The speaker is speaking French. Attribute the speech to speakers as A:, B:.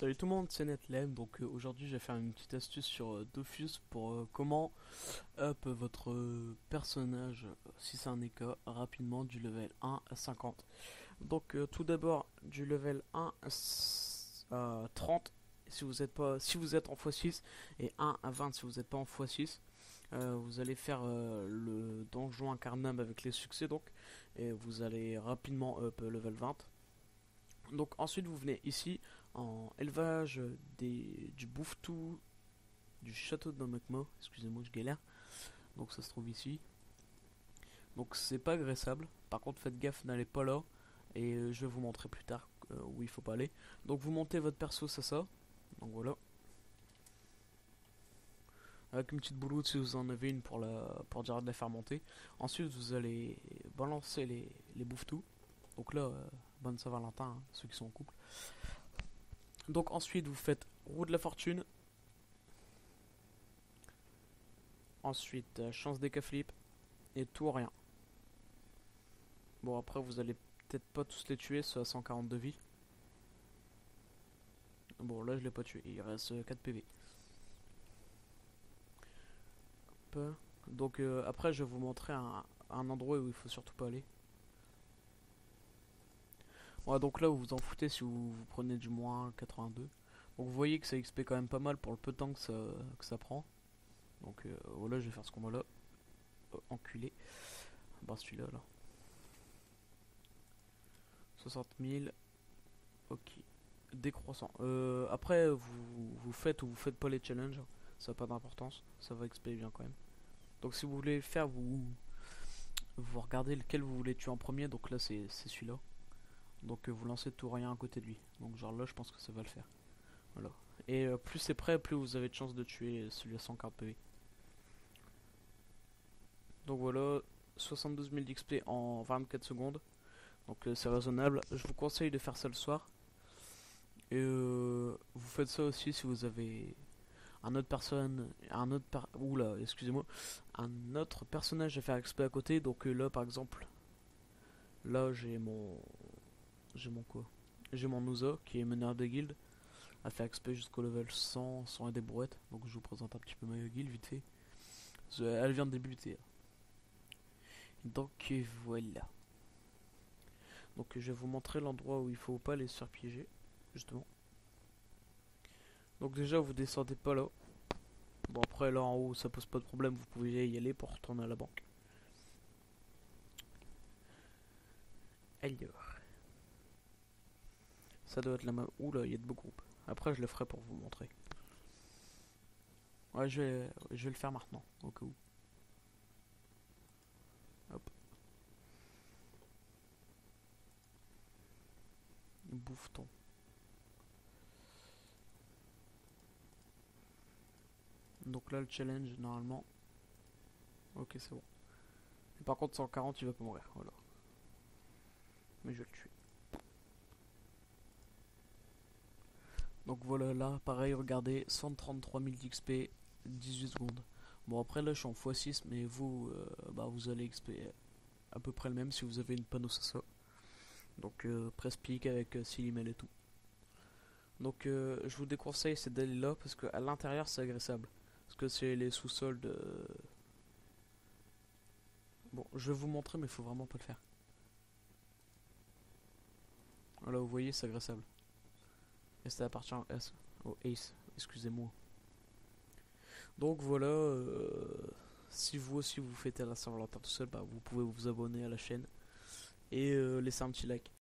A: Salut tout le monde, c'est Netlem. Donc aujourd'hui je vais faire une petite astuce sur Dofus pour comment up votre personnage, si c'est un EK, rapidement du level 1 à 50. Donc tout d'abord du level 1 à 30 si vous êtes pas, si vous êtes en x6, et 1 à 20 si vous n'êtes pas en x6. Vous allez faire le donjon incarnable avec les succès, donc, et vous allez rapidement up level 20. Donc ensuite vous venez ici en élevage du bouffetou du château de Namakmo. Excusez-moi, je galère. Donc ça se trouve ici. Donc c'est pas agressable. Par contre faites gaffe, n'allez pas là. Et je vais vous montrer plus tard où il faut pas aller. Donc vous montez votre perso, c'est ça. Donc voilà. Avec une petite bouloute si vous en avez une pour dire de la faire monter. Ensuite vous allez balancer les bouffetous. Donc là, bonne Saint-Valentin, hein, ceux qui sont en couple. Donc ensuite vous faites roue de la fortune. Ensuite chance des flip et tout ou rien. Bon après vous allez peut-être pas tous les tuer, ceux à 142 vies. Bon là je l'ai pas tué, il reste 4 PV. Hop. Donc après je vais vous montrer un endroit où il faut surtout pas aller. Ouais, donc là vous vous en foutez si vous prenez du moins 82. Donc vous voyez que ça XP quand même pas mal pour le peu de temps que ça prend. Donc voilà, je vais faire ce combat là. Enculé. Bah celui-là là. 60 000. Ok. Décroissant. Après vous faites ou vous faites pas les challenges. Ça n'a pas d'importance. Ça va XP bien quand même. Donc si vous voulez le faire, vous regardez lequel vous voulez tuer en premier. Donc là c'est celui-là. Donc vous lancez tout rien à côté de lui. Donc genre là je pense que ça va le faire. Voilà. Et plus c'est prêt, plus vous avez de chances de tuer celui à 140 PV. Donc voilà, 72 000 d'XP en 24 secondes. Donc c'est raisonnable. Je vous conseille de faire ça le soir. Et vous faites ça aussi si vous avez un autre un autre personnage à faire XP à côté. Donc là par exemple, là j'ai mon quoi, j'ai mon Nuza qui est meneur de guilde à faire XP jusqu'au level 100 sans et des brouettes. Donc je vous présente un petit peu ma guilde vite fait. Elle vient de débuter. Donc voilà. Donc je vais vous montrer l'endroit où il faut pas les se faire piéger, justement. Donc déjà vous descendez pas là. Bon après là en haut ça pose pas de problème, vous pouvez y aller pour retourner à la banque. Alors, ça doit être la main. Ouh là, il y a de beaux groupes. Après je le ferai pour vous montrer. Ouais, je vais le faire maintenant, au cas où. Hop. Bouffe-ton. Donc là le challenge normalement. Ok c'est bon. Et par contre 140 il va pas mourir, voilà. Mais je vais le tuer. Donc voilà, là pareil, regardez, 133 000 d'XP, 18 secondes. Bon après là je suis en x6, mais vous, vous allez XP à peu près le même si vous avez une panneau ça. Donc presse pique avec 6 emails et tout. Donc je vous déconseille c'est d'aller là parce qu'à l'intérieur c'est agressable. Parce que c'est les sous-sols de... Bon, je vais vous montrer mais il faut vraiment pas le faire. Voilà, vous voyez c'est agressable. Et ça appartient au Ace, excusez-moi. Donc voilà, si vous aussi vous fêtez la Saint-Valentin tout seul, vous pouvez vous abonner à la chaîne et laisser un petit like.